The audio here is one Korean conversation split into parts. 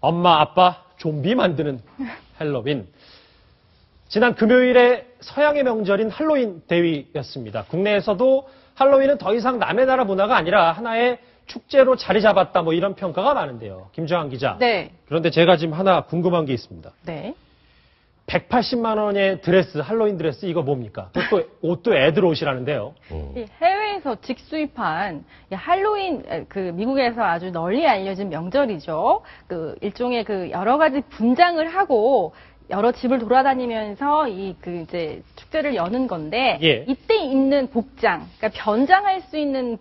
엄마, 아빠, 좀비 만드는 할로윈. 지난 금요일에 서양의 명절인 할로윈 대위였습니다. 국내에서도 할로윈은 더 이상 남의 나라 문화가 아니라 하나의 축제로 자리 잡았다, 뭐 이런 평가가 많은데요. 김주환 기자. 네. 그런데 제가 지금 하나 궁금한 게 있습니다. 네. 180만 원의 드레스, 할로윈 드레스, 이거 뭡니까? 옷도 애들 옷이라는데요. 해외에서 직수입한 할로윈, 미국에서 아주 널리 알려진 명절이죠. 일종의 여러 가지 분장을 하고 여러 집을 돌아다니면서 이제 축제를 여는 건데, 예. 이때 입는 복장, 그러니까 변장할 수 있는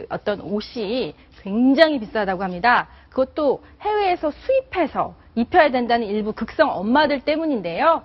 어떤 옷이 굉장히 비싸다고 합니다. 그것도 해외에서 수입해서 입혀야 된다는 일부 극성 엄마들 때문인데요.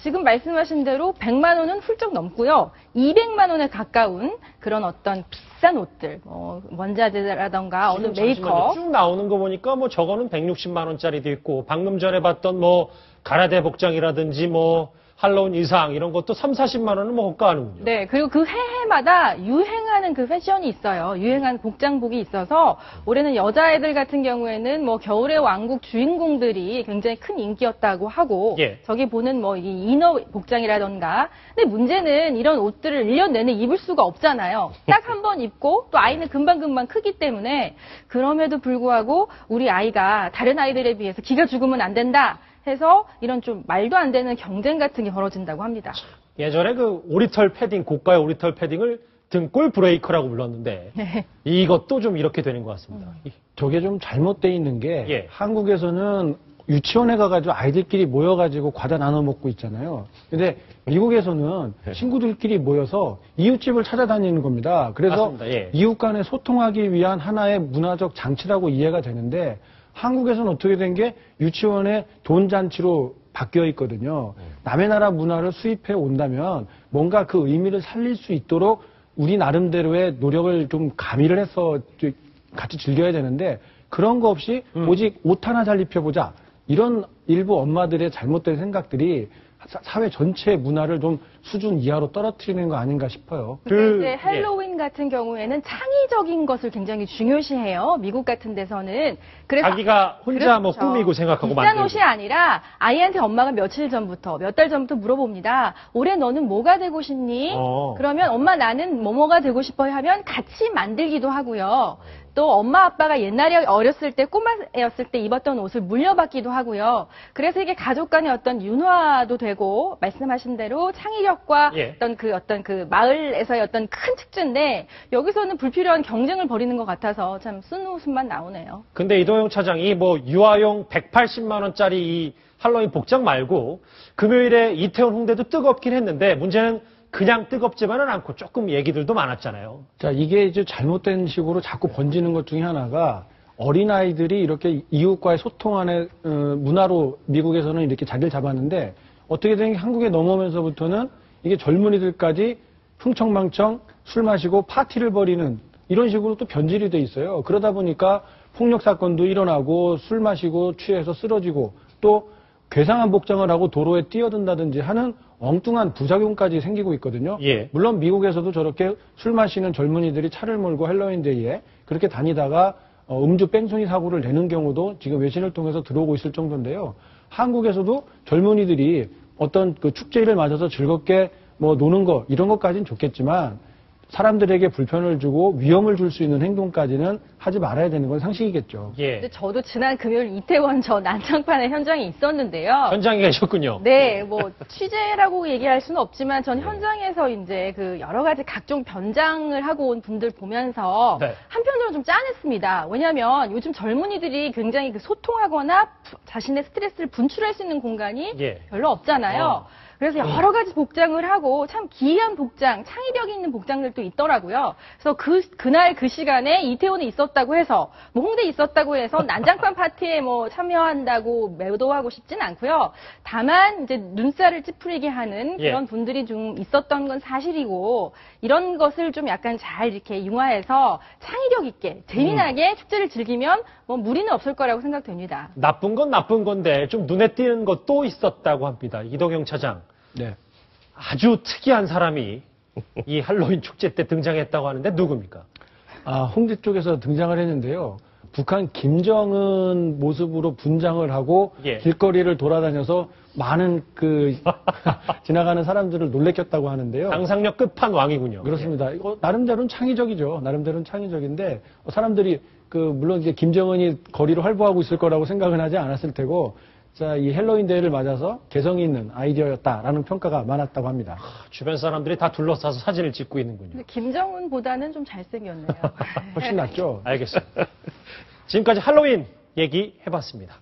지금 말씀하신 대로 100만 원은 훌쩍 넘고요. 200만 원에 가까운 그런 어떤 비싼 옷들, 원자재라던가 어느 메이커. 쭉 나오는 거 보니까 뭐 저거는 160만 원짜리도 있고, 방금 전에 봤던 뭐 가라데 복장이라든지 뭐 할로윈 의상 이런 것도 3, 40만 원은 뭐 호가하는군요. 네, 그리고 그 해마다 유행하는 패션이 있어요. 유행하는 복장복이 있어서 올해는 여자애들 같은 경우에는 뭐 겨울의 왕국 주인공들이 굉장히 큰 인기였다고 하고, 예. 저기 보는 뭐 이 이너 복장이라던가. 근데 문제는 이런 옷들을 1년 내내 입을 수가 없잖아요. 딱 한 번 입고 또 아이는 금방금방 크기 때문에, 그럼에도 불구하고 우리 아이가 다른 아이들에 비해서 기가 죽으면 안 된다 해서 이런 좀 말도 안 되는 경쟁 같은 게 벌어진다고 합니다. 예전에 오리털 패딩, 고가의 오리털 패딩을 등골 브레이커라고 불렀는데, 네. 이것도 좀 이렇게 되는 것 같습니다. 저게 좀 잘못돼 있는 게, 예. 한국에서는 유치원에 가가지고 아이들끼리 모여가지고 과자 나눠 먹고 있잖아요. 근데 미국에서는 친구들끼리 모여서 이웃집을 찾아다니는 겁니다. 그래서 맞습니다. 예. 이웃 간에 소통하기 위한 하나의 문화적 장치라고 이해가 되는데, 한국에서는 어떻게 된 게 유치원의 돈 잔치로 바뀌어 있거든요. 남의 나라 문화를 수입해 온다면 뭔가 그 의미를 살릴 수 있도록 우리 나름대로의 노력을 좀 가미를 해서 같이 즐겨야 되는데, 그런 거 없이 오직 옷 하나 잘 입혀보자, 이런 일부 엄마들의 잘못된 생각들이 사회 전체 문화를 좀 수준 이하로 떨어뜨리는 거 아닌가 싶어요. 근데 이제 할로윈 같은 경우에는 창의적인 것을 굉장히 중요시해요. 미국 같은 데서는. 그래서 자기가 혼자 뭐 그렇죠. 꾸미고 생각하고 비싼 만들고. 옷이 아니라 아이한테 엄마가 며칠 전부터, 몇 달 전부터 물어봅니다. 올해 너는 뭐가 되고 싶니? 그러면 엄마 나는 뭐뭐가 되고 싶어요 하면 같이 만들기도 하고요. 또 엄마 아빠가 옛날에 어렸을 때 꼬마였을 때 입었던 옷을 물려받기도 하고요. 그래서 이게 가족 간의 어떤 윤화도 되고, 말씀하신 대로 창의력과 예. 어떤 마을에서의 어떤 큰 축제인데, 여기서는 불필요한 경쟁을 벌이는 것 같아서 참 쓴웃음만 나오네요. 근데 이동영 차장이 뭐 유아용 180만 원짜리 이 할로윈 복장 말고 금요일에 이태원 홍대도 뜨겁긴 했는데, 문제는 그냥 뜨겁지만은 않고 조금 얘기들도 많았잖아요. 자, 이게 이제 잘못된 식으로 자꾸 번지는 것 중에 하나가, 어린아이들이 이렇게 이웃과의 소통하는 문화로 미국에서는 이렇게 자리를 잡았는데, 어떻게 된 게 한국에 넘어오면서부터는 이게 젊은이들까지 흥청망청 술 마시고 파티를 벌이는 이런 식으로 또 변질이 돼 있어요. 그러다 보니까 폭력 사건도 일어나고, 술 마시고 취해서 쓰러지고, 또 괴상한 복장을 하고 도로에 뛰어든다든지 하는 엉뚱한 부작용까지 생기고 있거든요. 예. 물론 미국에서도 저렇게 술 마시는 젊은이들이 차를 몰고 할로윈데이에 그렇게 다니다가 음주 뺑소니 사고를 내는 경우도 지금 외신을 통해서 들어오고 있을 정도인데요. 한국에서도 젊은이들이 어떤 축제를 맞아서 즐겁게 뭐 노는 거, 이런 것까지는 좋겠지만, 사람들에게 불편을 주고 위험을 줄 수 있는 행동까지는 하지 말아야 되는 건 상식이겠죠. 예. 근데 저도 지난 금요일 이태원 저 난장판의 현장에 있었는데요. 현장에 계셨군요. 네, 뭐 취재라고 얘기할 수는 없지만 전 현장에서 이제 여러 가지 각종 변장을 하고 온 분들 보면서 네. 한편으로는 좀 짠했습니다. 왜냐하면 요즘 젊은이들이 굉장히 소통하거나 자신의 스트레스를 분출할 수 있는 공간이 예. 별로 없잖아요. 그래서 여러 가지 복장을 하고 참 기이한 복장, 창의력 있는 복장들도 있더라고요. 그래서 그날 그 시간에 이태원에 있었다고 해서, 뭐 홍대에 있었다고 해서 난장판 파티에 뭐 참여한다고 매도하고 싶진 않고요. 다만 이제 눈살을 찌푸리게 하는 그런 분들이 좀 있었던 건 사실이고, 이런 것을 좀 약간 잘 이렇게 융화해서 창의력 있게 재미나게 축제를 즐기면 뭐 무리는 없을 거라고 생각됩니다. 나쁜 건 나쁜 건데 좀 눈에 띄는 것도 있었다고 합니다. 이동영 차장. 네. 아주 특이한 사람이 이 할로윈 축제 때 등장했다고 하는데 누굽니까? 홍대 쪽에서 등장을 했는데요. 북한 김정은 모습으로 분장을 하고 예. 길거리를 돌아다녀서 많은 지나가는 사람들을 놀래켰다고 하는데요. 상상력 끝판왕이군요. 그렇습니다. 이거 나름대로는 창의적이죠. 나름대로는 창의적인데 사람들이 물론 이제 김정은이 거리를 활보하고 있을 거라고 생각은 하지 않았을 테고 자, 이 헬로윈 데이를 맞아서 개성이 있는 아이디어였다라는 평가가 많았다고 합니다. 주변 사람들이 다 둘러싸서 사진을 찍고 있는군요. 근데 김정은보다는 좀 잘생겼네요. 훨씬 낫죠. 알겠습니다. 지금까지 할로윈 얘기해봤습니다.